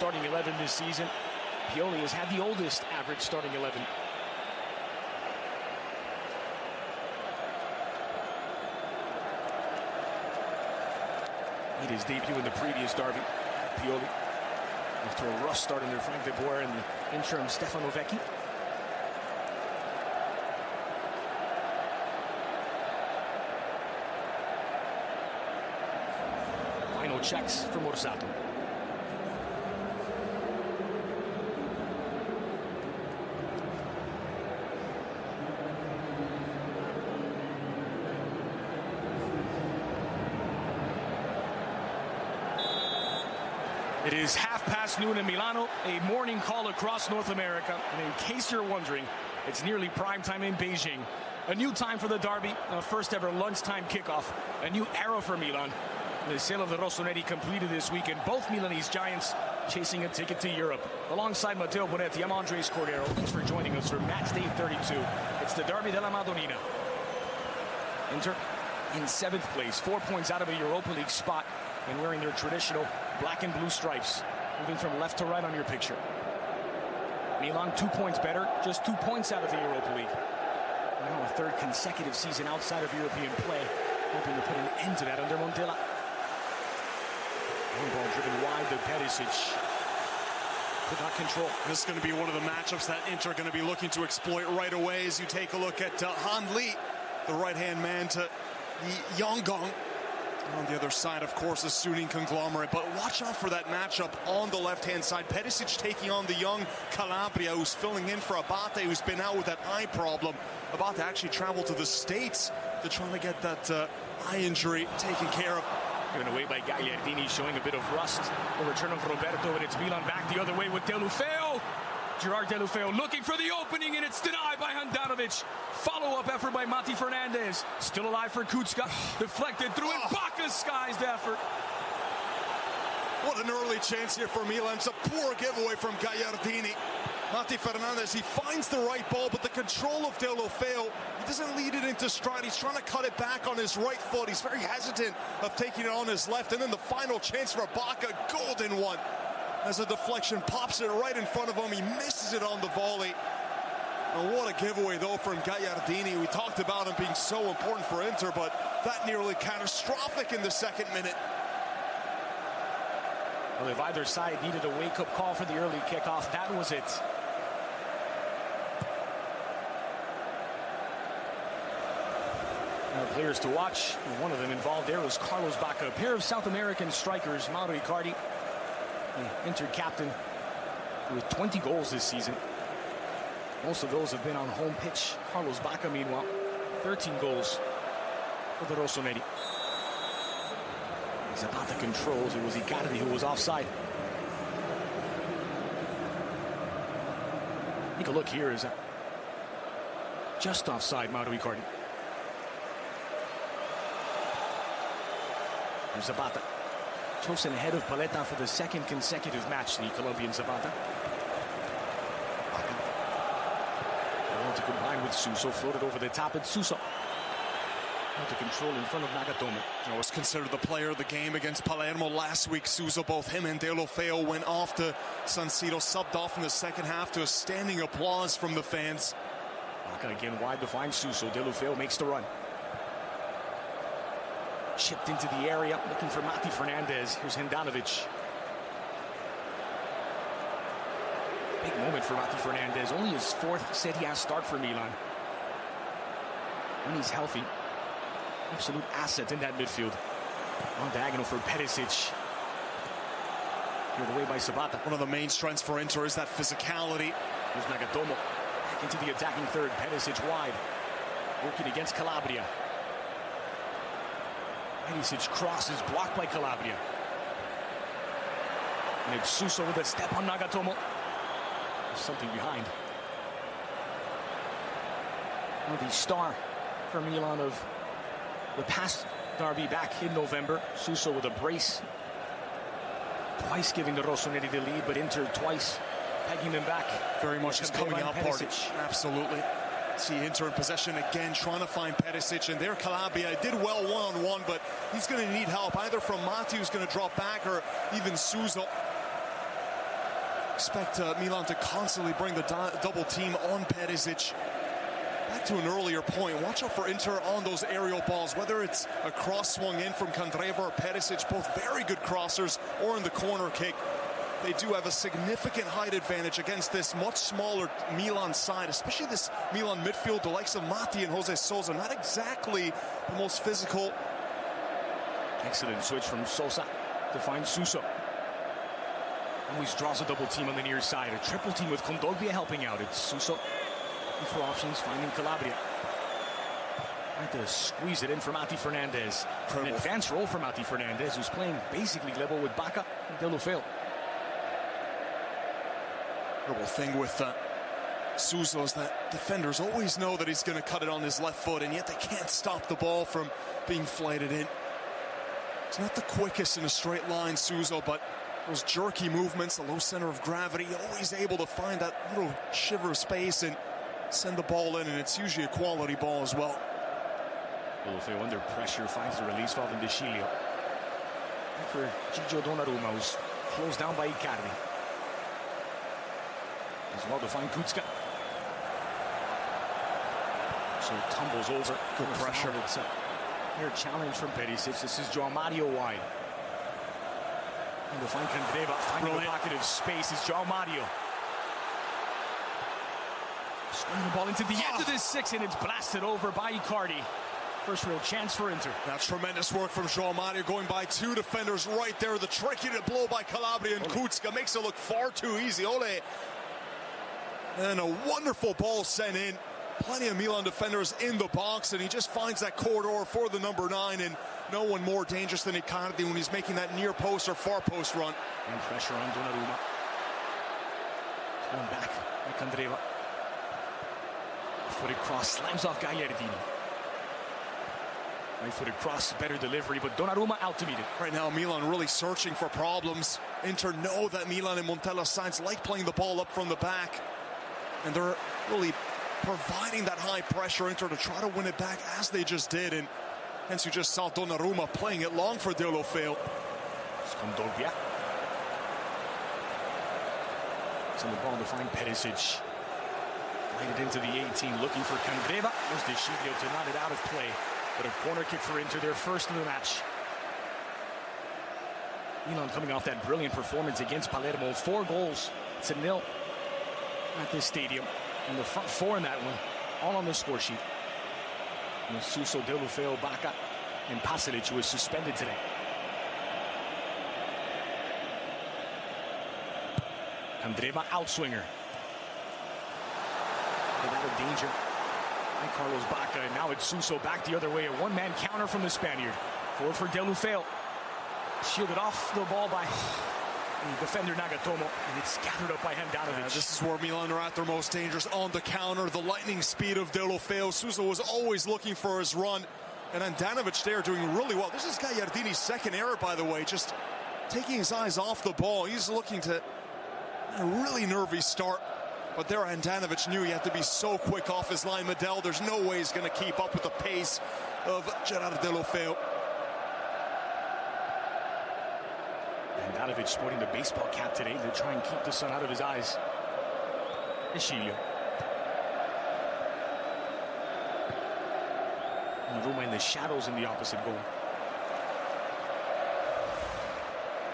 starting 11 this season. Pioli has had the oldest average starting 11. Made his debut in the previous derby. Pioli, after a rough start under Frank de Boer and the interim Stefano Vecchi. Final checks from Orsato. It is noon in Milano, a morning call across North America. And in case you're wondering, it's nearly prime time in Beijing. A new time for the derby, a first ever lunchtime kickoff, a new era for Milan. The sale of the Rossoneri completed this weekend. Both Milanese giants chasing a ticket to Europe. Alongside Matteo Bonetti, I'm Andres Cordero. Thanks for joining us for match day 32. It's the Derby della Madonnina. Inter in 7th place, 4 points out of a Europa League spot, and wearing their traditional black and blue stripes. Moving from left to right on your picture. Milan 2 points better, just 2 points out of the Europa League. Now a third consecutive season outside of European play, hoping to put an end to that under Montella. One ball driven wide to Perisic. Could not control. This is going to be one of the matchups that Inter are going to be looking to exploit right away as you take a look at Han Lee, the right-hand man to the Yonggong. On the other side, of course, a Sunni conglomerate. But watch out for that matchup on the left-hand side. Perisic taking on the young Calabria, who's filling in for Abate, who's been out with that eye problem. Abate actually traveled to the States to try to get that eye injury taken care of. Given away by Gagliardini, showing a bit of rust. The return of Roberto, and it's Milan back the other way with Deulofeu. Gerard Deulofeu looking for the opening, and it's denied by Handanovic. Follow-up effort by Mati Fernandez. Still alive for Kucka. Deflected through, and Bacca skies the effort. What an early chance here for Milan. It's a poor giveaway from Gagliardini. Mati Fernandez, he finds the right ball, but the control of Deulofeu, he doesn't lead it into stride. He's trying to cut it back on his right foot. He's very hesitant of taking it on his left. And then the final chance for Bacca, golden one. As a deflection pops it right in front of him, he misses it on the volley. And what a giveaway though from Gagliardini. We talked about him being so important for Inter, but that nearly catastrophic in the second minute. Well, if either side needed a wake-up call for the early kickoff, that was it. Now, players to watch, one of them involved there was Carlos Bacca. A pair of South American strikers, Mauro Icardi, the Inter captain, with 20 goals this season. Most of those have been on home pitch. Carlos Bacca, meanwhile, 13 goals for the Rossoneri. Zapata controls. It was Icardi who was offside. Take a look here. Is just offside, Mauro Icardi. There's Zapata. Chosen ahead of Paletta for the second consecutive match, the Colombian Zapata. To combine with Suso, floated over the top at Suso. Now to control in front of Nagatomo. He was considered the player of the game against Palermo last week. Suso, both him and Deulofeu went off to San Siro, subbed off in the second half to a standing applause from the fans. Bacca again wide to find Suso. Deulofeu makes the run. Chipped into the area, looking for Mati Fernandez. Here's Handanovic. Big moment for Mati Fernandez. Only his 4th Serie A start for Milan. When he's healthy, absolute asset in that midfield. On diagonal for Perisic. Cleared away by Zapata. One of the main strengths for Inter is that physicality. Here's Nagatomo. Back into the attacking third. Perisic wide. Working against Calabria. Perisic crosses, blocked by Calabria. And it's Suso with a step on Nagatomo. There's something behind. Well, the star for Milan of the past derby back in November. Suso with a brace. Twice giving the Rossoneri the lead, but Inter twice pegging them back. Very much his coming out party. Absolutely. See Inter in possession again, trying to find Perisic, and there Calabria did well one-on-one, but he's going to need help either from Mati, who's going to drop back, or even Suso. expect Milan to constantly bring the double team on Perisic. Back to an earlier point, watch out for Inter on those aerial balls, whether it's a cross swung in from Candreva or Perisic, both very good crossers, or in the corner kick. They do have a significant height advantage against this much smaller Milan side, especially this Milan midfield, the likes of Matti and Jose Sousa, not exactly the most physical. Excellent switch from Sousa to find Suso. Always draws a double team on the near side. A triple team with Kondogbia helping out. It's Suso looking for options, finding Calabria. Trying to squeeze it in for Matti Fernandez. An advanced role for Matti Fernandez, who's playing basically level with Bacca and Deulofeu. Terrible thing with Suso is that defenders always know that he's going to cut it on his left foot, and yet they can't stop the ball from being flighted in. It's not the quickest in a straight line, Suso, but those jerky movements, the low center of gravity, always able to find that little shiver of space and send the ball in, and it's usually a quality ball as well. Deulofeu under pressure finds the release valve in De Sciglio. And for Gigio Donnarumma, who's closed down by Icardi. As well to find Kucka. So tumbles over. Good pressure. It's a clear challenge from Perisic. This is João Mario wide. And to find Candreva, finding a pocket of space is João Mario. Swinging the ball into the end of this six, and it's blasted over by Icardi. First real chance for Inter. That's tremendous work from João Mario, going by two defenders right there. The tricky to blow by Calabria and Kucka makes it look far too easy. Ole. And a wonderful ball sent in. Plenty of Milan defenders in the box, and he just finds that corridor for the number 9, and no one more dangerous than Icardi when he's making that near post or far post run. And pressure on Donnarumma. Going back by Candreva. Footed cross, slams off Gagliardini. Right-footed cross, better delivery, but Donnarumma out to meet it. Right now, Milan really searching for problems. Inter know that Milan and Montella's sides like playing the ball up from the back, and they're really providing that high pressure Inter to try to win it back as they just did, and hence you just saw Donnarumma playing it long for Deulofeu. Kondogbia. Send the ball to find Perisic. Played it into the 18, looking for Candreva. There's De Sciglio to knot it out of play. But a corner kick for Inter, their first of the match. Milan coming off that brilliant performance against Palermo. 4 goals to 0 at this stadium. And the front 4 in that one, all on the score sheet. And Suso, Deulofeu, Bacca, and Pasalic, who was suspended today. Candreva, outswinger. Get out of danger. And Carlos Bacca, and now it's Suso back the other way. A one-man counter from the Spaniard. Forward for Deulofeu. Shielded off the ball by the defender Nagatomo, and it's gathered up by Handanovic. This is where Milan are at their most dangerous on the counter. The lightning speed of Deulofeu. Suso was always looking for his run, and Handanovic there doing really well. This is Gagliardini's second error, by the way, just taking his eyes off the ball. He's looking to a really nervy start. But there, Handanovic knew he had to be so quick off his line. Medel, there's no way he's going to keep up with the pace of Gerard Deulofeu. Handanovic sporting the baseball cap today to try and keep the sun out of his eyes. De Sciglio. Roma in the shadows in the opposite goal.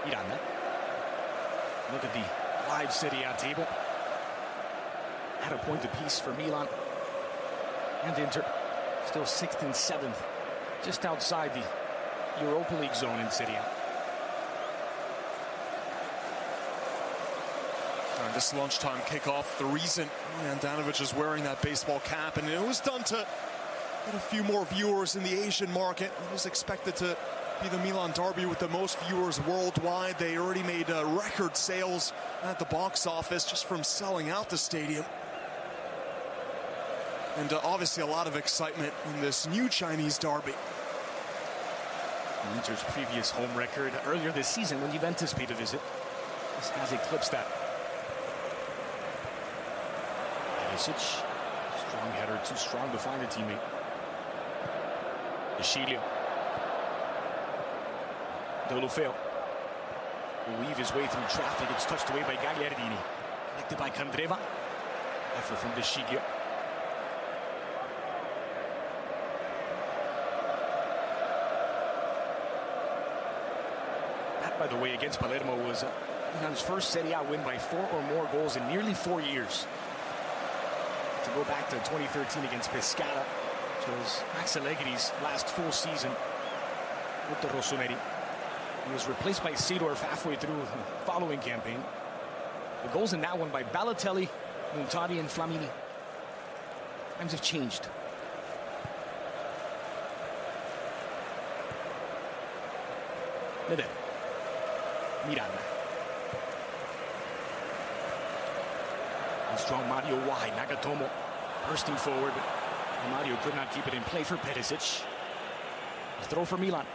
Miranda. Look at the live Serie A table. At a point apiece for Milan and Inter. Still 6th and 7th, just outside the Europa League zone in Serie A. This lunchtime kickoff, the reason Handanovic is wearing that baseball cap, and it was done to get a few more viewers in the Asian market. It was expected to be the Milan derby with the most viewers worldwide. They already made record sales at the box office just from selling out the stadium. And obviously a lot of excitement in this new Chinese derby. Inter's previous home record earlier this season when Juventus paid a visit. This has eclipsed that. Perisic, strong header, too strong to find a teammate. De Sciglio. Deulofeu. will weave his way through traffic. It's touched away by Gagliardini. Collected by Candreva. Effort from De Sciglio. That, by the way, against Palermo was Milan's first Serie A win by 4 or more goals in nearly 4 years. To go back to 2013 against Pescara, which was Max Allegri's last full season with the Rossoneri. He was replaced by Seedorf halfway through the following campaign. The goals in that one by Balotelli, Montari, and Flamini. Times have changed. Milan. He's drawn Mario wide. Nagatomo bursting forward, but Mario could not keep it in play for Perisic. A throw for Milan.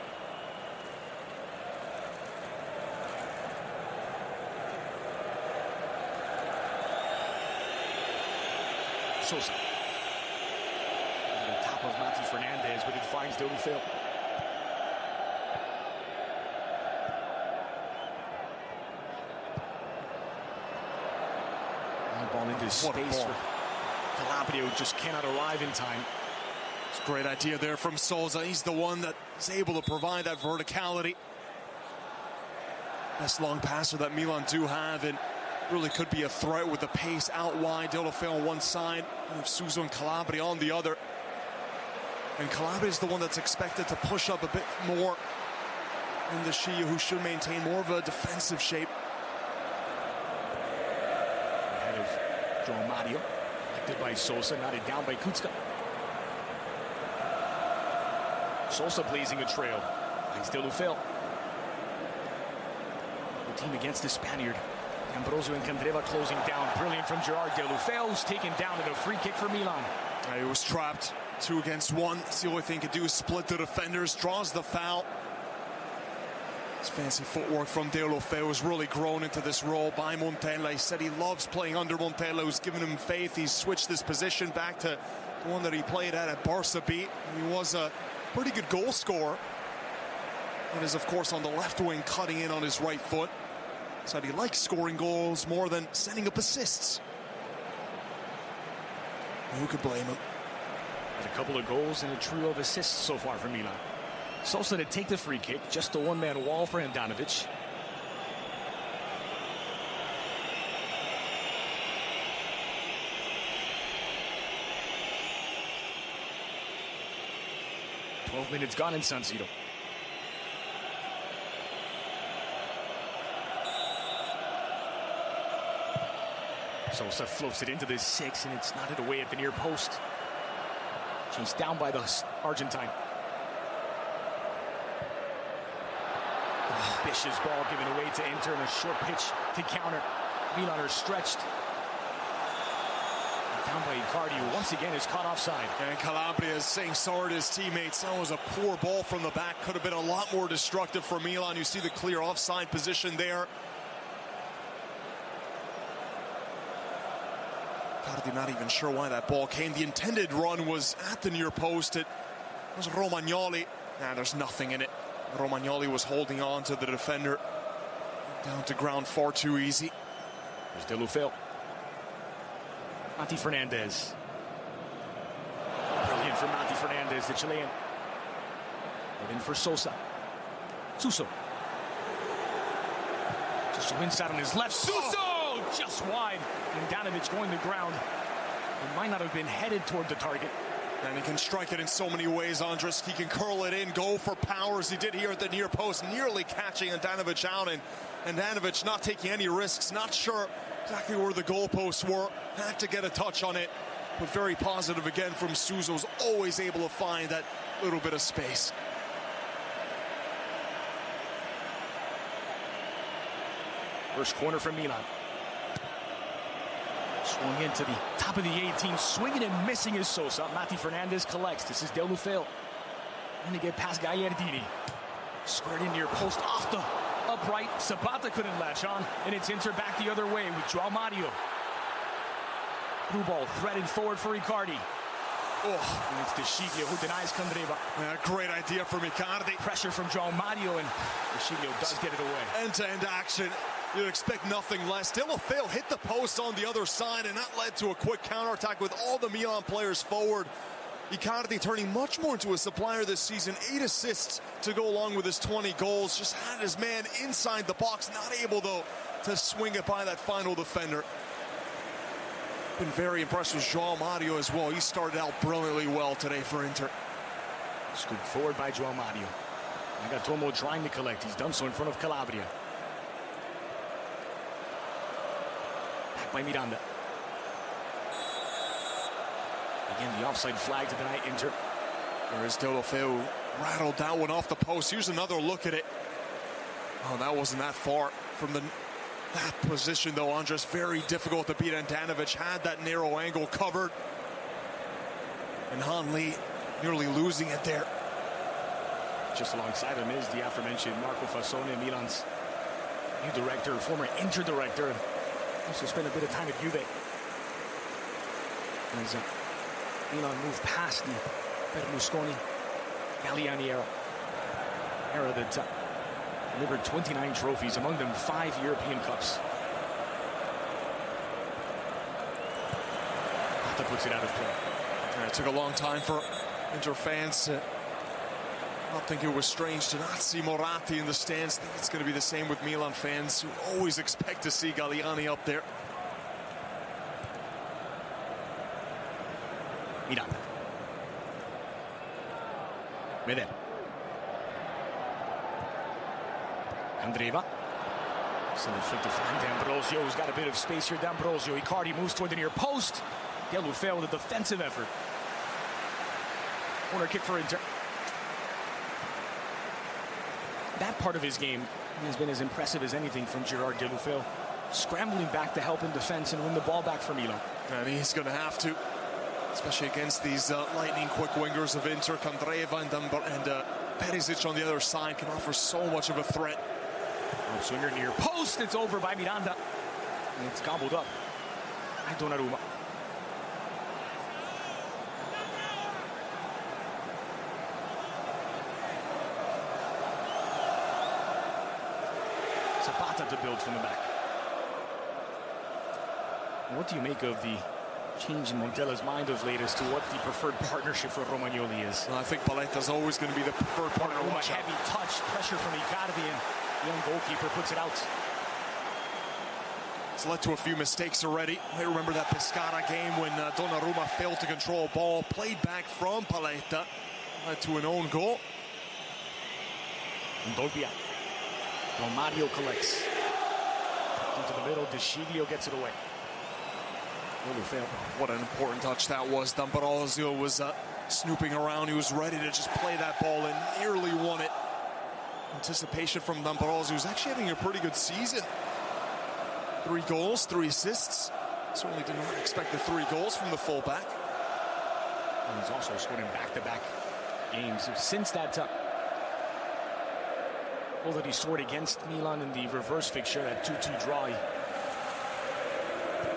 Sosa. Over the top of Mati Fernandez, but it finds Deulofeu. Ball into space for Calabria, who just cannot arrive in time. It's a great idea there from Sousa. He's the one that is able to provide that verticality. Best long passer that Milan do have, and really could be a threat with the pace out wide. Deulofeu on one side, and Suso and Calabria on the other. And Calabria is the one that's expected to push up a bit more in the Shia, who should maintain more of a defensive shape. João Mario, collected by Sosa, knotted down by Kucka. Sosa blazing a trail. Finds Deulofeu. The team against the Spaniard. Ambrosio and Candreva closing down. Brilliant from Gerard Deulofeu, who's taken down in a free kick for Milan. He was trapped 2 against 1. That's the only thing he could do is split the defenders. Draws the foul. His fancy footwork from Deulofeu has really grown into this role by Montella. He said he loves playing under Montella, who's given him faith. He's switched his position back to the one that he played at Barca B. He was a pretty good goal scorer. And is, of course, on the left wing, cutting in on his right foot. Said he likes scoring goals more than sending up assists. Who could blame him? There's a couple of goals and a trio of assists so far for Milan. Sosa to take the free kick, just a one-man wall for Handanovic. "12 minutes gone in San Siro. Sosa floats it into the 6, and it's knotted away at the near post. Chased down by the Argentine. Ambitious ball given away to Inter, and a short pitch to counter. Milan are stretched. Down by Icardi, who once again is caught offside. And Calabria is saying sorry to his teammates. That was a poor ball from the back. Could have been a lot more destructive for Milan. You see the clear offside position there. Icardi not even sure why that ball came. The intended run was at the near post. It was Romagnoli. Nah, there's nothing in it. Romagnoli was holding on to the defender. Down to ground far too easy. There's Deulofeu. Mati Fernandez. Brilliant from Mati Fernandez, the Chilean. And in for Sosa. Suso. Suso inside on his left. Suso! Just wide. And Handanovic going to ground. It might not have been headed toward the target. And he can strike it in so many ways, Andres. He can curl it in, go for power, as he did here at the near post, nearly catching Handanovic out. And Handanovic not taking any risks, not sure exactly where the goalposts were. Had to get a touch on it, but very positive again from Suso's, always able to find that little bit of space. First corner from Milan. Swung into the top of the 18, swinging and missing is Sosa. Mati Fernandez collects. This is Deulofeu. And to get past Gagliardini. Squared in near post off the upright. Zapata couldn't latch on, and it's Inter back the other way with João Mario. Through ball threaded forward for Icardi. Oh, And it's De Sciglio who denies Candreva. yeah, great idea from Icardi. Pressure from João Mario, and De Sciglio does get it away. End-to-end action. You'd expect nothing less. Deulofeu hit the post on the other side, and that led to a quick counterattack with all the Milan players forward. Icardi turning much more into a supplier this season. 8 assists to go along with his 20 goals. Just had his man inside the box. Not able, though, to swing it by that final defender. Been very impressed with João Mario as well. He started out brilliantly well today for Inter. Scooped forward by João Mario. Nagatomo trying to collect. He's done so in front of Calabria. Back by Miranda. Again, the offside flag to deny Inter. Whereas Deulofeu rattled that one off the post. Here's another look at it. Oh, that wasn't that far from that position, though, Andres. Very difficult to beat. Andanovic had that narrow angle covered. And Han Lee nearly losing it there. Just alongside him is the aforementioned Marco Fassone, Milan's new director, former Inter director. Also spent a bit of time at Juve. As Milan moved past the Berlusconi Galliani era that delivered 29 trophies, among them 5 European Cups. That puts it out of play. And it took a long time for Inter fans to not think it was strange to not see Moratti in the stands. I think it's going to be the same with Milan fans, who always expect to see Galliani up there. Miranda. Medel. Candreva. So they flick to find D'Ambrosio, who's got a bit of space here. D'Ambrosio. Icardi moves toward the near post. Deulofeu with a defensive effort. Corner kick for Inter. That part of his game has been as impressive as anything from Gerard Deulofeu. Scrambling back to help in defense and win the ball back for Milan. And he's going to have to, especially against these lightning-quick wingers of Inter. Candreva and Perisic on the other side can offer so much of a threat. Swinger near post. It's over by Miranda. And it's gobbled up by Donnarumma. Zapata to build from the back. What do you make of the change in Montella's mind of late as to what the preferred partnership for Romagnoli is? Well, I think Palletta's always going to be the preferred partner. A heavy touch, pressure from Icardi, and the young goalkeeper puts it out. It's led to a few mistakes already. I remember that Pescara game when Donnarumma failed to control a ball, played back from Palletta, led to an own goal. Dolbia. Well, Mario collects. Into the middle, De Sciglio gets it away. What an important touch that was. D'Ambrosio was snooping around. He was ready to just play that ball and nearly won it. Anticipation from D'Ambrosio, who's actually having a pretty good season. 3 goals, 3 assists. Certainly did not expect the 3 goals from the fullback. And he's also scored in back-to-back games since that goal that he scored against Milan in the reverse fixture, that 2-2 draw. He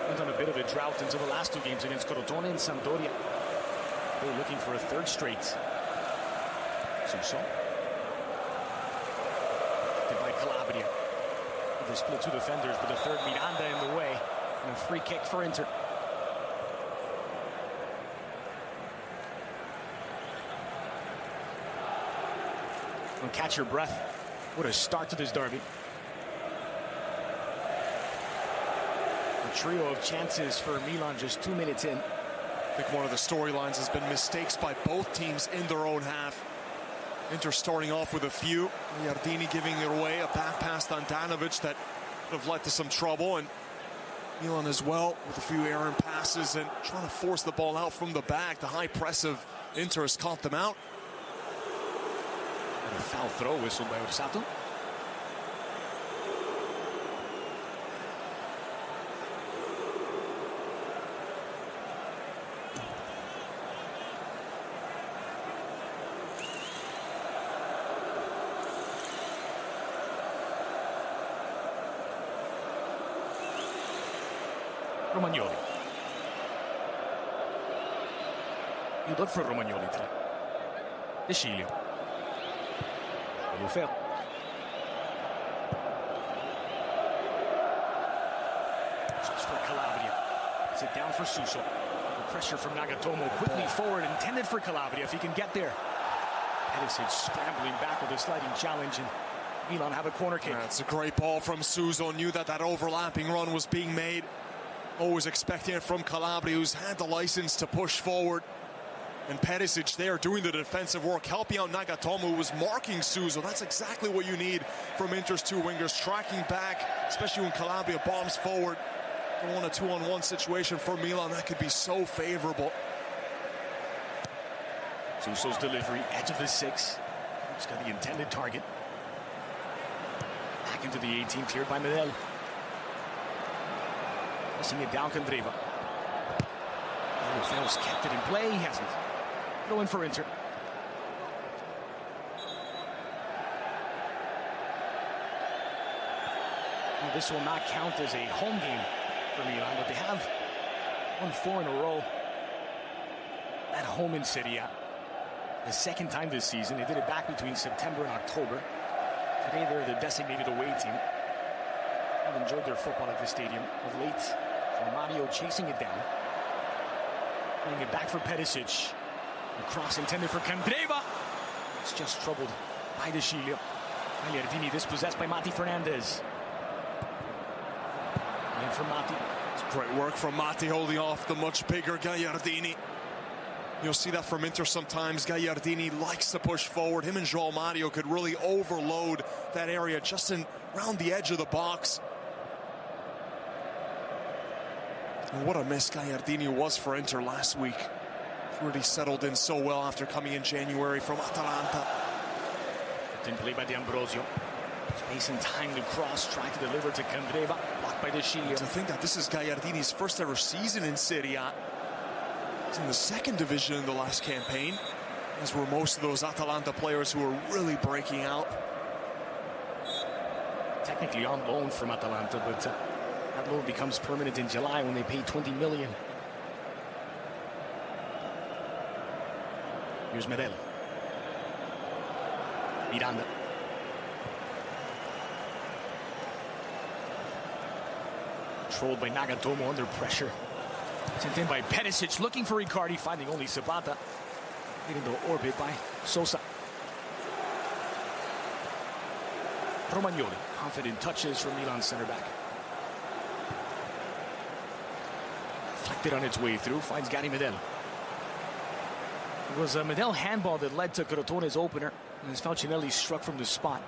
went on a bit of a drought until the last 2 games against Crotone and Sampdoria. They're looking for a 3rd straight. So. By Calabria. They split 2 defenders, but the 3rd Miranda in the way. And a free kick for Inter. And catch your breath. What a start to this derby. A trio of chances for Milan just 2 minutes in. I think one of the storylines has been mistakes by both teams in their own half. Inter starting off with a few. Iardini giving it away, a back pass to Andanovic that could have led to some trouble, and Milan as well with a few errant passes and trying to force the ball out from the back. The high press of Inter has caught them out. And a foul throw whistled by Orsato. Romagnoli. You look for Romagnoli today. De Sciglio. Deulofeu. Just for Calabria. It's it down for Suso. The pressure from Nagatomo quickly forward, intended for Calabria if he can get there. Perisic scrambling back with a sliding challenge, and Milan have a corner kick. That's a great ball from Suso. Knew that overlapping run was being made. Always expecting it from Calabria, who's had the license to push forward. And Perisic there doing the defensive work, helping out Nagatomo, who was marking Suso. That's exactly what you need from Inter's two wingers, tracking back, especially when Calabria bombs forward. Don't want a 2-on-1 situation for Milan. That could be so favorable. Suso's delivery, edge of the 6. He's got the intended target. Back into the 18, cleared by Medel. Pressing it down, Candreva. Deulofeu's kept it in play. He hasn't. Throw in for Inter. Well, this will not count as a home game for Milan, but they have won 4 in a row at home in Serie. The second time this season. They did it back between September and October. Today they're the designated away team. I've enjoyed their football at the stadium of late. Mario chasing it down. Playing it back for Perisic. A cross intended for Candreva. It's just troubled by De Sciglio. Gagliardini dispossessed by Mati Fernandez. And for Mati. It's great work from Mati holding off the much bigger Gagliardini. You'll see that from Inter sometimes. Gagliardini likes to push forward. Him and João Mario could really overload that area just around the edge of the box. And what a miss Gagliardini was for Inter last week. Really settled in so well after coming in January from Atalanta. Didn't play by D'Ambrosio. Space and time to cross, trying to deliver to Candreva. Blocked by De Sciglio. To think that this is Gagliardini's first ever season in Serie. He's in the second division in the last campaign, as were most of those Atalanta players who were really breaking out. Technically on loan from Atalanta, but that loan becomes permanent in July when they pay 20 million. Here's Medel. Miranda. Controlled by Nagatomo under pressure. Sent in by Perisic, looking for Riccardi, finding only Zapata. Hit into orbit by Sosa. Romagnoli, confident touches from Milan center back. Flected on its way through, finds Gary Medel. It was a Medel handball that led to Crotone's opener, and as Falcinelli struck from the spot.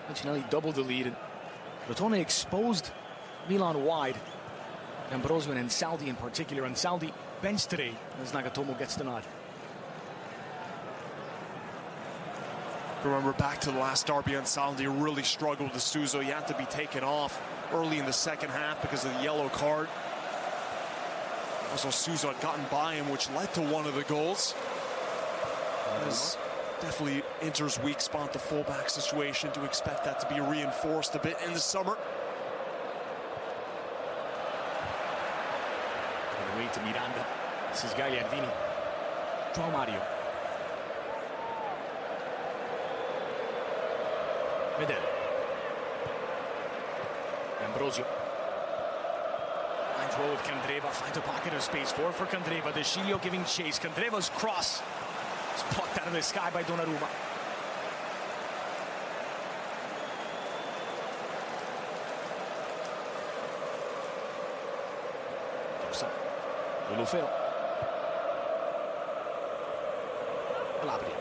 Falcinelli doubled the lead, and Crotone exposed Milan wide. D'Ambrosio and Ansaldi in particular. Ansaldi benched today as Nagatomo gets the nod. Remember back to the last derby, Ansaldi really struggled with Suso. He had to be taken off early in the second half because of the yellow card. Also, Suso had gotten by him, which led to one of the goals. As definitely Inter's weak spot, the fullback situation, to expect that to be reinforced a bit in the summer. Away to Miranda. This is Gagliardini. João Mario. Medel. D'Ambrosio. Finds well with Candreva. Finds a pocket of space. Forward for Candreva. De Sciglio giving chase. Candreva's cross is plucked out of the sky by Donnarumma. Deulofeu. Calabria.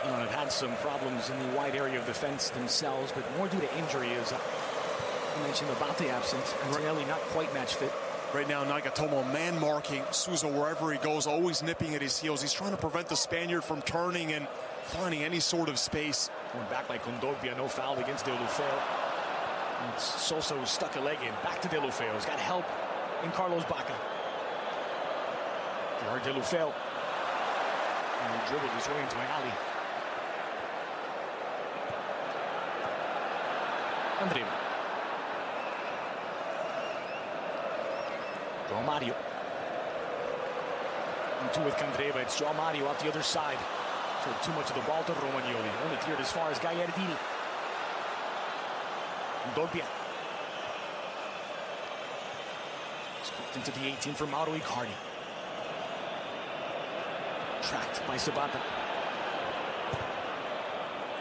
Milan have had some problems in the wide area of defense themselves, but more due to injury, as you mentioned, Abate absent, and Antonelli not quite match fit. Right now, Nagatomo man marking Suso wherever he goes, always nipping at his heels. He's trying to prevent the Spaniard from turning and finding any sort of space. Going back by Kondogbia, no foul against Deulofeu. It's Sosa who stuck a leg in. Back to Deulofeu. He's got help in Carlos Bacca. Gerard Deulofeu. And he dribbled his way into an alley. Candreva. Joao Mario. And two with Candreva. It's Joao Mario out the other side. Showed too much of the ball to Romagnoli. Only cleared as far as Gagliardini. Dogbia. Scooped into the 18 for Mauro Icardi. Tracked by Sabata.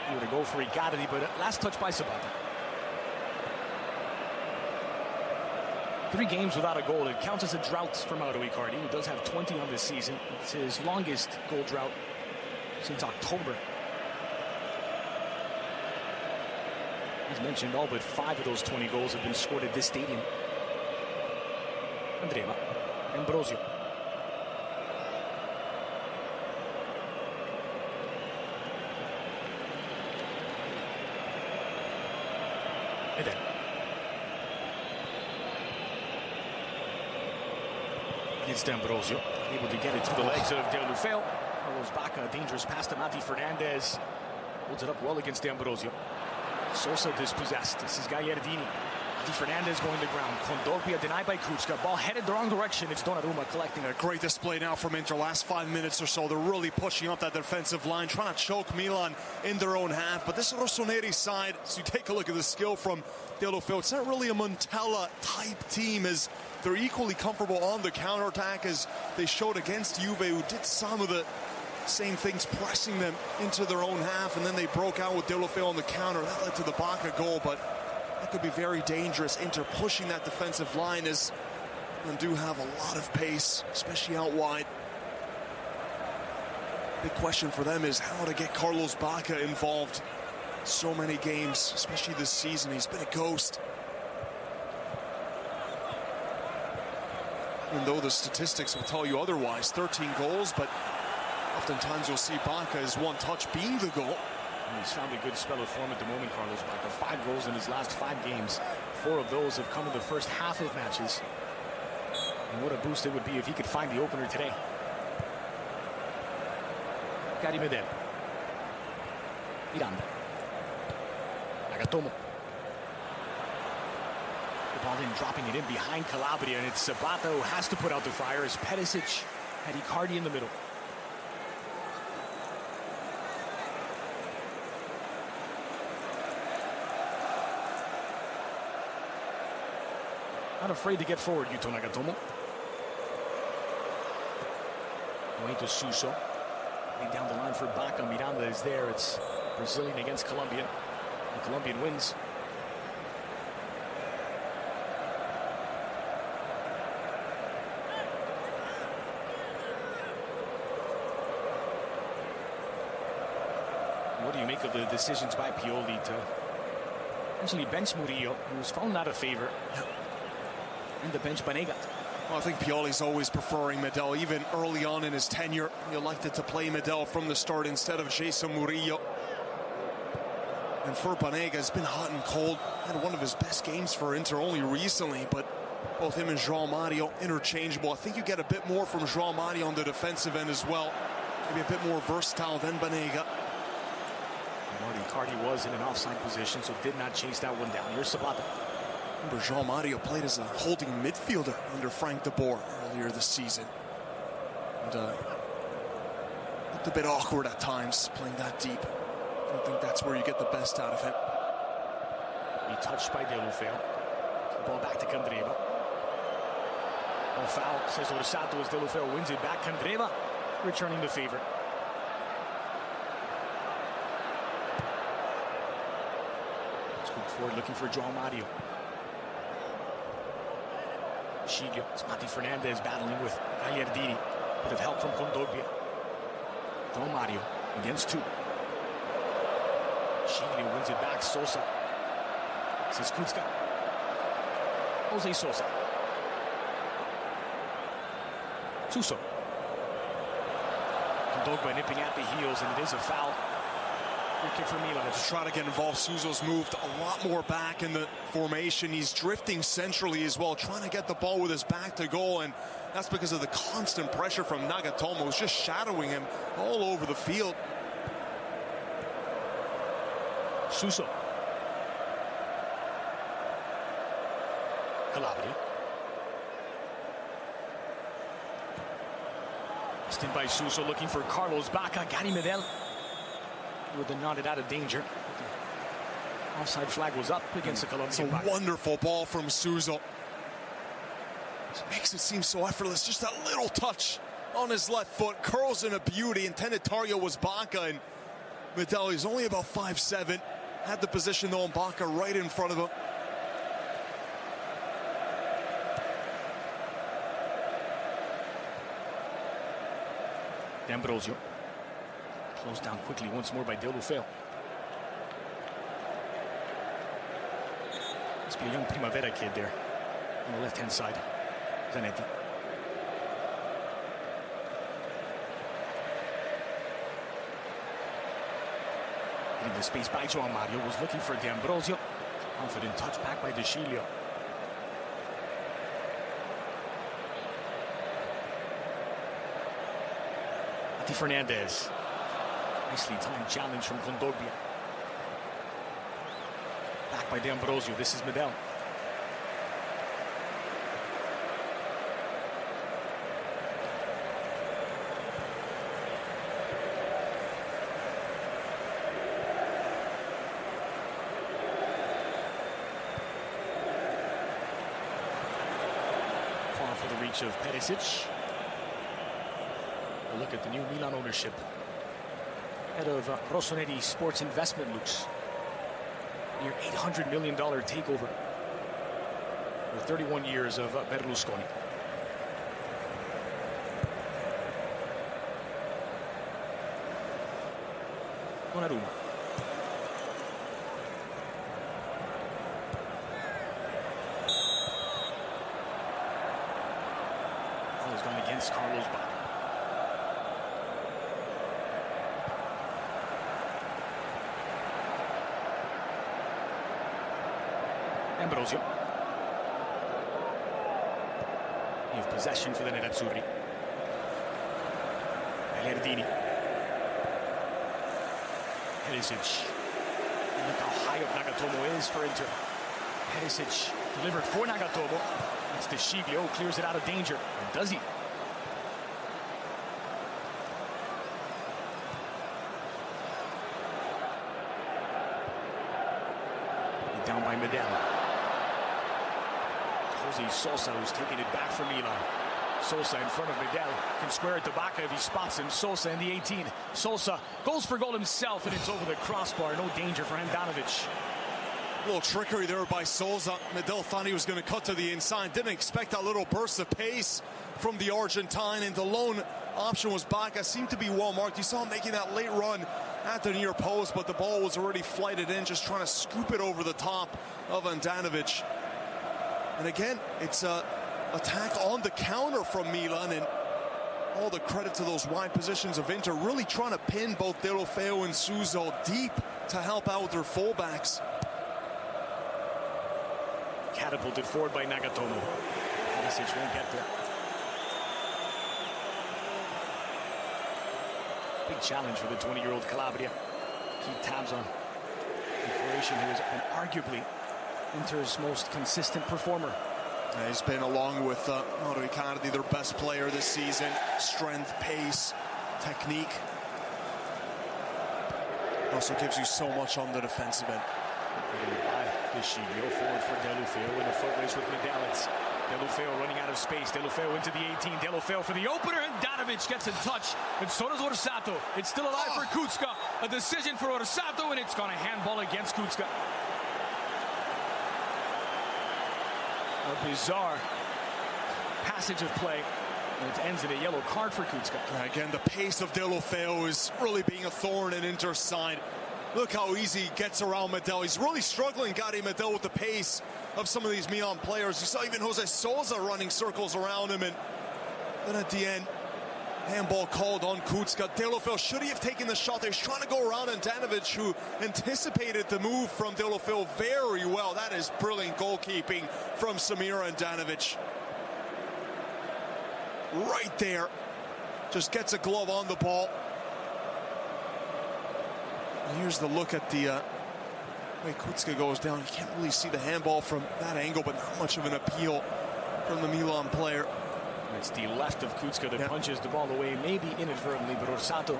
He would go for Icardi, but last touch by Sabata. 3 games without a goal. It counts as a drought for Mauro Icardi. He does have 20 on this season. It's his longest goal drought since October. As mentioned, all but 5 of those 20 goals have been scored at this stadium. Candreva. Ambrosio. And then. It's D'Ambrosio, able to get it through the legs of Deulofeu. Carlos Bacca, dangerous pass to Mati Fernandez. Holds it up well against D'Ambrosio. Sosa dispossessed. This is Gagliardini. Mati Fernandez going to ground. Kondogbia denied by Kuczka. Ball headed the wrong direction. It's Donnarumma collecting it. Great display now from Inter. Last 5 minutes or so, they're really pushing up that defensive line, trying to choke Milan in their own half. But this Rossoneri side, so you take a look at the skill from Deulofeu. It's not really a Montella-type team, as they're equally comfortable on the counterattack as they showed against Juve, who did some of the same things, pressing them into their own half, and then they broke out with Deulofeu on the counter. That led to the Bacca goal, but that could be very dangerous. Inter pushing that defensive line, as they do have a lot of pace, especially out wide. Big question for them is how to get Carlos Bacca involved. So many games, especially this season, he's been a ghost. Even though the statistics will tell you otherwise, 13 goals, but oftentimes you'll see Bacca's one touch being the goal. And he's found a good spell of form at the moment, Carlos Bacca. 5 goals in his last 5 games. 4 of those have come in the first half of matches. And what a boost it would be if he could find the opener today. Gary Medel. Miranda. Nagatomo. The ball in, dropping it in behind Calabria, and it's Sabata who has to put out the fire as Perisic had Icardi in the middle. Not afraid to get forward, Yuto Nagatomo. Going to Suso. Laying down the line for Bacca. Miranda is there. It's Brazilian against Colombian. The Colombian wins. What do you make of the decisions by Pioli to essentially bench Murillo, who's fallen out of favor, and the bench Banega? Well, I think Pioli's always preferring Medel. Even early on in his tenure, he elected to play Medel from the start instead of Jason Murillo. And for Banega, it's been hot and cold. Had one of his best games for Inter only recently, but both him and Joao Mario interchangeable. I think you get a bit more from Joao Mario on the defensive end as well. Maybe a bit more versatile than Banega. Icardi was in an offside position, so did not chase that one down. Here's Sabata. Remember, Joao Mario played as a holding midfielder under Frank de Boer earlier this season. And looked a bit awkward at times, playing that deep. I don't think that's where you get the best out of him. He touched by Deulofeu. The ball back to Candreva. No foul, says Orsato, as Deulofeu wins it back. Candreva returning the favor. Scoop forward, looking for Joao Mario. Sciglio. It's Mati Fernandez battling with Gagliardini. Bit of help from Kondogbia. Joao Mario against 2. Sciglio wins it back. Sosa. This is Kuczka. Jose Sosa. Suso. Kondogbia nipping at the heels, and it is a foul. Free kick for Milan. To try to get involved, Suso's moved a lot more back in the formation. He's drifting centrally as well, trying to get the ball with his back to goal, and that's because of the constant pressure from Nagatomo, who's just shadowing him all over the field. Suso. Calabria. Still by Suso, looking for Carlos Bacca. Gary Medel would have nodded out of danger. The offside flag was up against the Colombian. It's a wonderful ball from Suso. It makes it seem so effortless. Just that little touch on his left foot, curls in a beauty. Intended target was Bacca, and Medel, he's only about 5'7". Had the position though, and Bacca right in front of him. D'Ambrosio closed down quickly once more by Deulofeu. Must be a young Primavera kid there on the left-hand side. Zanetti. Getting the space by João Mario, was looking for D'Ambrosio. Confident touch back by De Sciglio. Mati Fernandez. Nicely timed challenge from Kondogbia. Back by D'Ambrosio. This is Medel. Far for the reach of Perisic. A look at the new Milan ownership. Head of Rossoneri Sports Investment looks near $800 million takeover for 31 years of Berlusconi. Donnarumma. Ball has gone against Carlos Bacca. Ambrosio. You have possession for the Nerazzurri. Gagliardini. Perisic. And look how high up Nagatomo is for Inter. Perisic delivered for Nagatomo. It's De Sciglio, clears it out of danger. And does he? Down by Medel. Jose Sosa, who's taking it back for Milan. Sosa in front of Medel, can square it to Bacca if he spots him. Sosa in the 18. Sosa goes for goal himself, and it's over the crossbar. No danger for Handanovic. A little trickery there by Sosa. Medel thought he was going to cut to the inside. Didn't expect that little burst of pace from the Argentine, and the lone option was Bacca. Seemed to be well marked. You saw him making that late run at the near post, but the ball was already flighted in, just trying to scoop it over the top of Handanovic. And again, it's an attack on the counter from Milan, and all the credit to those wide positions of Inter, really trying to pin both Deulofeu and Suso deep to help out with their fullbacks. Catapulted forward by Nagatomo. Perisic won't get there. Big challenge for the 20-year-old Calabria. Keep tabs on the Croatian, who has been arguably Inter's most consistent performer. He's been, along with Mauro Icardi, their best player this season. Strength, pace, technique. Also gives you so much on the defensive end. De Sciglio forward for Deulofeu in a foot race with Medel. It's Deulofeu running out of space. Deulofeu into the 18. Deulofeu for the opener, and Handanovic gets in touch. And so does Orsato. It's still alive for Kucka. A decision for Orsato, and it's gone a handball against Kucka. A bizarre passage of play, and it ends in a yellow card for Kucka. Again, the pace of Deulofeu is really being a thorn in Inter's side. Look how easy he gets around Medel. He's really struggling, Gary Medel, with the pace of some of these Milan players. You saw even Jose Sosa running circles around him, and then at the end, handball called on Kucka. Deulofeu, should he have taken the shot there? He's trying to go around Handanovic, who anticipated the move from Deulofeu very well. That is brilliant goalkeeping from Samir Handanovic. Right there. Just gets a glove on the ball. And here's the look at the way Kucka goes down. You can't really see the handball from that angle, but not much of an appeal from the Milan player. It's the left of Kucka that punches the ball away, maybe inadvertently, but Orsato,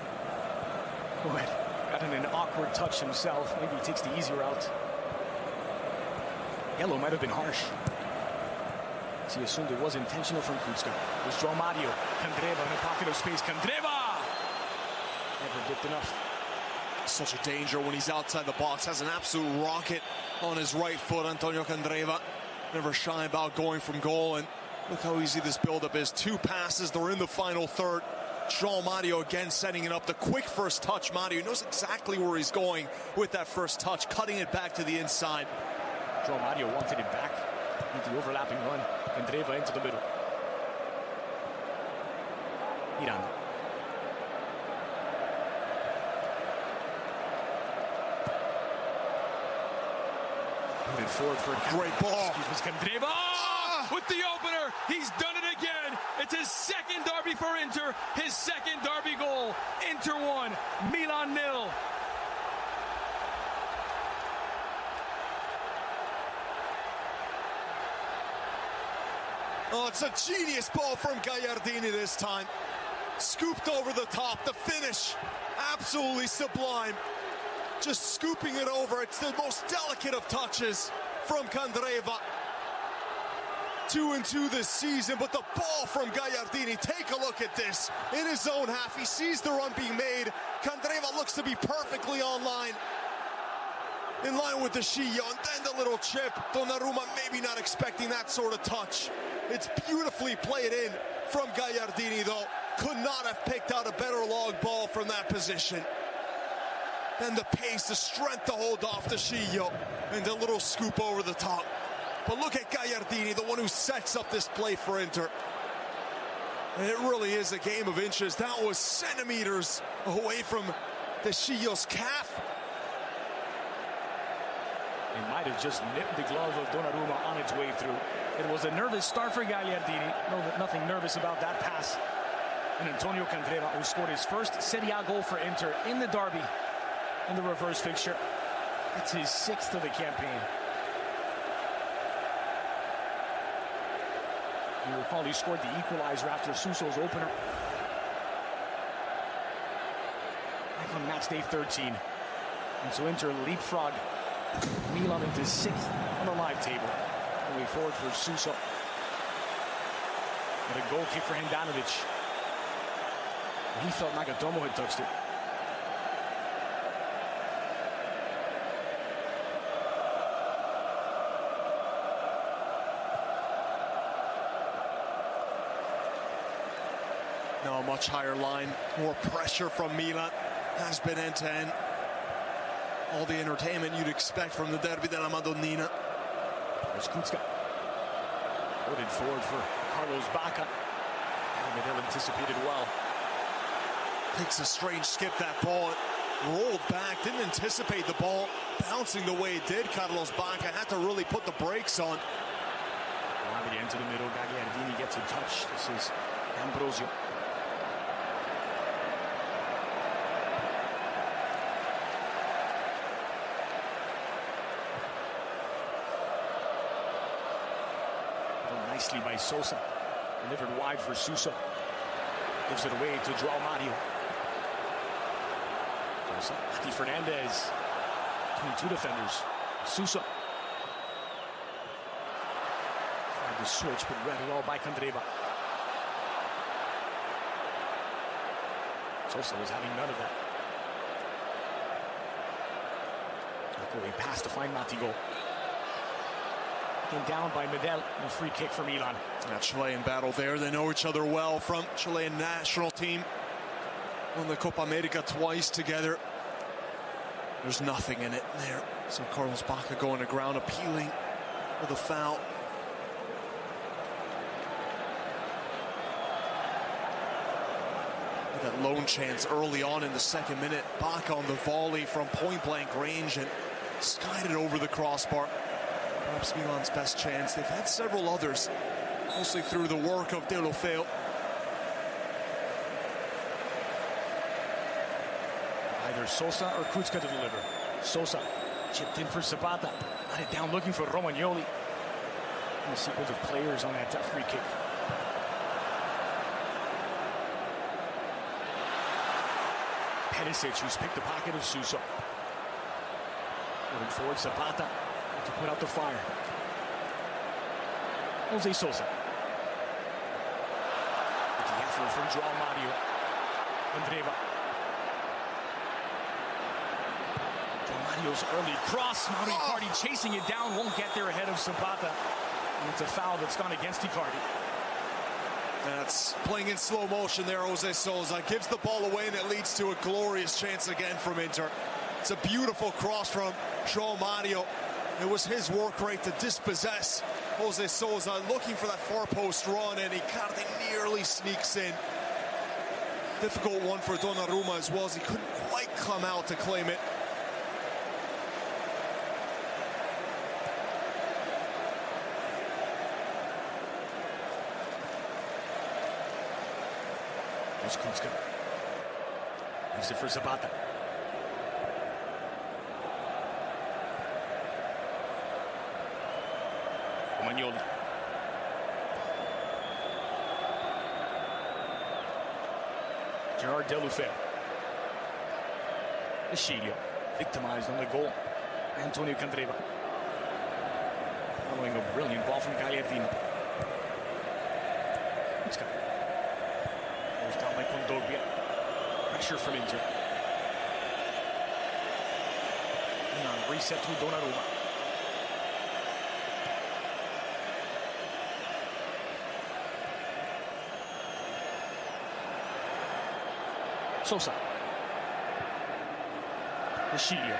who had gotten an awkward touch himself, maybe he takes the easy route. Yellow might have been harsh. He assumed it was intentional from Kucka. It was João Mario. Candreva in a pocket of space. Candreva! Never dipped enough. Such a danger when he's outside the box. Has an absolute rocket on his right foot, Antonio Candreva. Never shy about going from goal, and look how easy this build-up is. 2 passes, they're in the final third. João Mario again setting it up. The quick first touch. Mario knows exactly where he's going with that first touch, cutting it back to the inside. João Mario wanted it back with the overlapping run. Candreva into the middle. Milan. Put it forward for a great ball. Candreva with the opener. He's done it again. It's his second derby for Inter. His second derby goal. Inter 1, Milan 0. Oh, it's a genius ball from Gagliardini this time. Scooped over the top. The finish, absolutely sublime. Just scooping it over. It's the most delicate of touches from Candreva. 2-2 this season, but the ball from Gagliardini, take a look at this. In his own half, he sees the run being made. Candreva looks to be perfectly online. In line with the Shio, and then the little chip. Donnarumma maybe not expecting that sort of touch. It's beautifully played in from Gagliardini, though. Could not have picked out a better long ball from that position. Then the pace, the strength to hold off the Shio, and the little scoop over the top. But look at Gagliardini, the one who sets up this play for Inter. And it really is a game of inches. That was centimeters away from the Shio's calf. He might have just nipped the glove of Donnarumma on its way through. It was a nervous start for Gagliardini. Nothing nervous about that pass. And Antonio Candreva, who scored his first Serie A goal for Inter in the derby in the reverse fixture. It's his 6th of the campaign. You recall he scored the equalizer after Suso's opener. Back on match day 13. And so Inter leapfrog Milan into 6th on the live table. Moving forward for Suso. And a goal kick for Handanovic. He felt Nagatomo had touched it. Now a much higher line, more pressure from Milan. Has been end-to-end. All the entertainment you'd expect from the Derby della Madonnina. There's Kucka. Loaded forward for Carlos Bacca. Medel anticipated well. Takes a strange skip, that ball. It rolled back, didn't anticipate the ball bouncing the way it did. Carlos Bacca had to really put the brakes on. Rabia into the middle. Gagliardini gets a touch. This is Ambrosio. Nicely by Sosa. Delivered wide for Suso. Gives it away to João Mario. Mati Fernandez between 2 defenders. Suso. Tried to switch, but read it all by Candreva. Sosa was having none of that. He passed to find Matigo. Down by Medel, a free kick for Milan. That Chilean battle there. They know each other well from Chilean national team. Won the Copa America twice together. There's nothing in it there. So Carlos Bacca going to ground, appealing for the foul. That lone chance early on in the 2nd minute. Bacca on the volley from point-blank range and skied it over the crossbar. Perhaps Milan's best chance. They've had several others, mostly through the work of Deulofeu. Either Sosa or Kucka to deliver. Sosa chipped in for Zapata. Got it down looking for Romagnoli. And a sequence of players on that free kick. Perisic, who's picked the pocket of Suso. Moving forward, Zapata to put out the fire. Jose Sosa. With the effort from João Mario. Andreva. João Mario's early cross. Mauro Icardi chasing it down, won't get there ahead of Zapata. And it's a foul that's gone against Icardi. That's playing in slow motion there, Jose Sosa. Gives the ball away, and it leads to a glorious chance again from Inter. It's a beautiful cross from João Mario. It was his work rate to dispossess Jose Sosa, looking for that far post run, and Icardi nearly sneaks in. Difficult one for Donnarumma as well, as he couldn't quite come out to claim it. Here's Kuzka. Leaves it for Zapata. Romagnoli. Gerard Deulofeu. Eschilio, victimized on the goal. Antonio Candreva. Following a brilliant ball from Gagliardini. Kuzka. Goes down by Kondogbia. Pressure from Inter. Milan reset to Donnarumma. Sosa. Eschilio.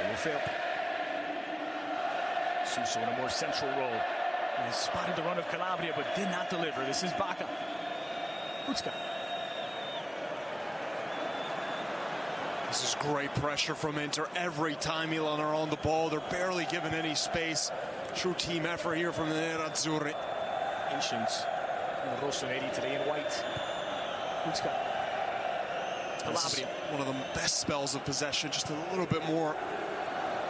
Deulofeu. Suso in a more central role. He spotted the run of Calabria, but did not deliver. This is Bacca. Kuzka. This is great pressure from Inter. Every time Milan are on the ball, they're barely given any space. True team effort here from the Nerazzurri. Patience. Rossoneri today in white. Kuzka. Calabria. One of the best spells of possession, just a little bit more.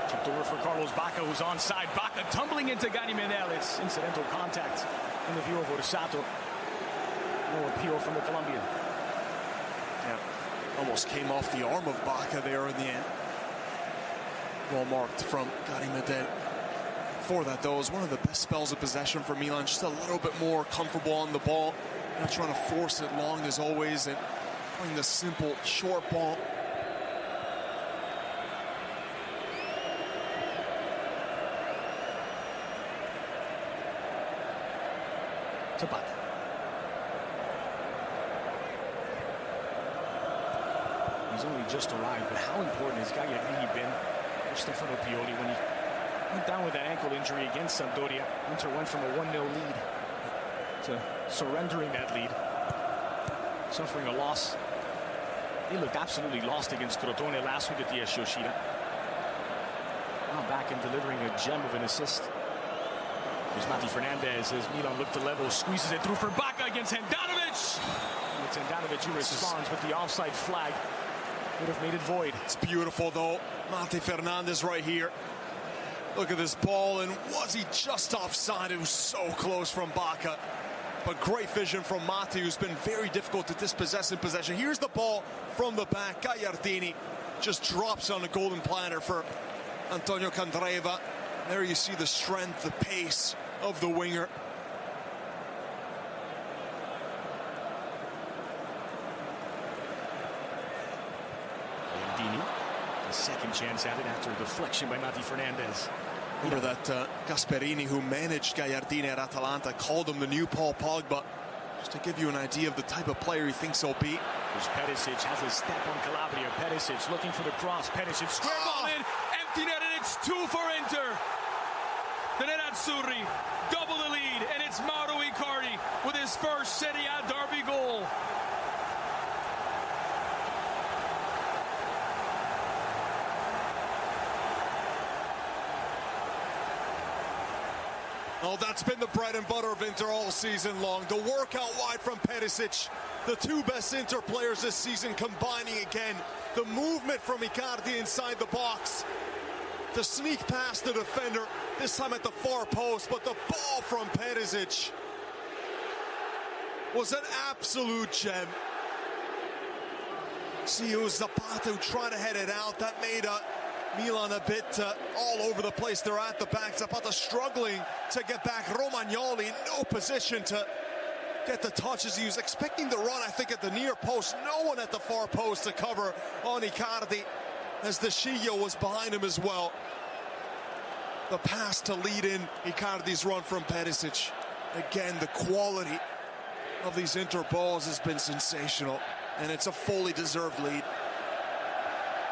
Tipped over for Carlos Bacca, who's onside. Bacca tumbling into Gani Medel. It's incidental contact in the view of Orsato. No appeal from the Colombian. Yeah, almost came off the arm of Bacca there in the end. Well marked from Gani Medel. For that, though, is one of the best spells of possession for Milan. Just a little bit more comfortable on the ball. Not trying to force it long as always, and playing the simple, short ball. Zapata. He's only just arrived, but how important has Gagliardini been for Stefano Pioli when he went down with that ankle injury against Sampdoria? Inter went from a 1-0 lead to surrendering that lead, suffering a loss. He looked absolutely lost against Crotone last week at the Yoshida. Now back and delivering a gem of an assist. There's Mati Fernandez as Milan looked to level, squeezes it through for Bacca against Handanovic. And it's Handanovic who responds with the offside flag. Would have made it void. It's beautiful, though. Mati Fernandez right here. Look at this ball, and was he just offside? It was so close from Bacca. But great vision from Mati, who's been very difficult to dispossess in possession. Here's the ball from the back. Gagliardini just drops on a golden platter for Antonio Candreva. There you see the strength, the pace of the winger. Gagliardini, a second chance at it after a deflection by Mati Fernandez. Remember that Gasperini, who managed Gagliardini at Atalanta, called him the new Paul Pogba. Just to give you an idea of the type of player he thinks he'll be. There's Perisic, has a step on Calabria. Perisic looking for the cross. Perisic, square ball in, empty net, and it's 2 for Inter. The Nerazzurri double the lead, and it's Mauro Icardi with his first Serie A derby goal. Oh, that's been the bread and butter of Inter all season long. The work out wide from Perisic. The two best Inter players this season combining again. The movement from Icardi inside the box. The sneak past the defender, this time at the far post, but the ball from Perisic was an absolute gem. See, it was Zapata who tried to head it out. That made Milan a bit all over the place. They're at the back. Zapata struggling to get back. Romagnoli in no position to get the touches. He was expecting the run, I think, at the near post. No one at the far post to cover on Icardi, as the Shio was behind him as well. The pass to lead in Icardi's run from Perisic. Again, the quality of these Inter balls has been sensational, and it's a fully deserved lead.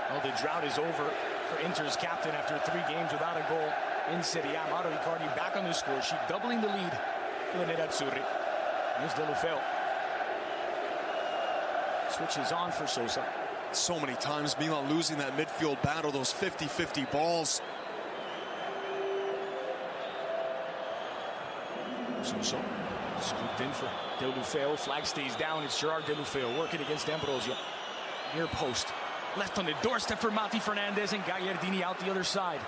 Well, the drought is over for Inter's captain after 3 games without a goal in Serie A. Mauro Icardi back on the score sheet, doubling the lead for the Nerazzurri. Here's Deulofeu. Switches on for Sosa. So many times Milan losing that midfield battle, those 50-50 balls. Sosa scooped in for Deulofeu. Flag stays down. It's Gerard Deulofeu working against D'Ambrosio. Near post. Left on the doorstep for Mati Fernandez, and Gagliardini out the other side.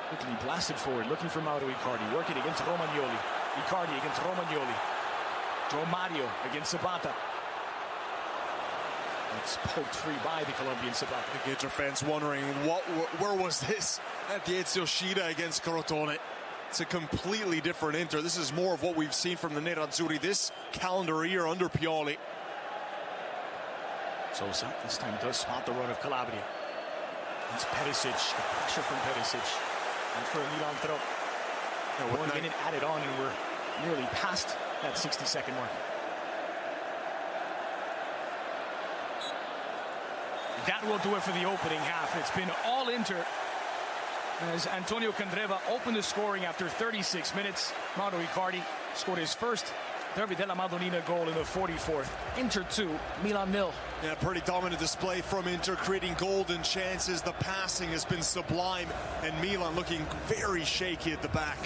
Quickly blasted forward, looking for Mauro Icardi. Working against Romagnoli. Icardi against Romagnoli. Joe Mario against Zapata. It's poked free by the Colombian Zapata. The Inter fans wondering where was this at the Ezio Shida against Crotone. It's a completely different Inter. This is more of what we've seen from the Nerazzurri this calendar year under Pioli. Sosa this time does spot the run of Calabria. It's Perisic, the pressure from Perisic. And for a Milan throw. 1 minute added on, and we're nearly past that 60-second mark. That will do it for the opening half. It's been all Inter, as Antonio Candreva opened the scoring after 36 minutes. Mauro Icardi scored his first Derby della Madonnina goal in the 44th. Inter 2, Milan 0. Yeah, pretty dominant display from Inter, creating golden chances. The passing has been sublime, and Milan looking very shaky at the back.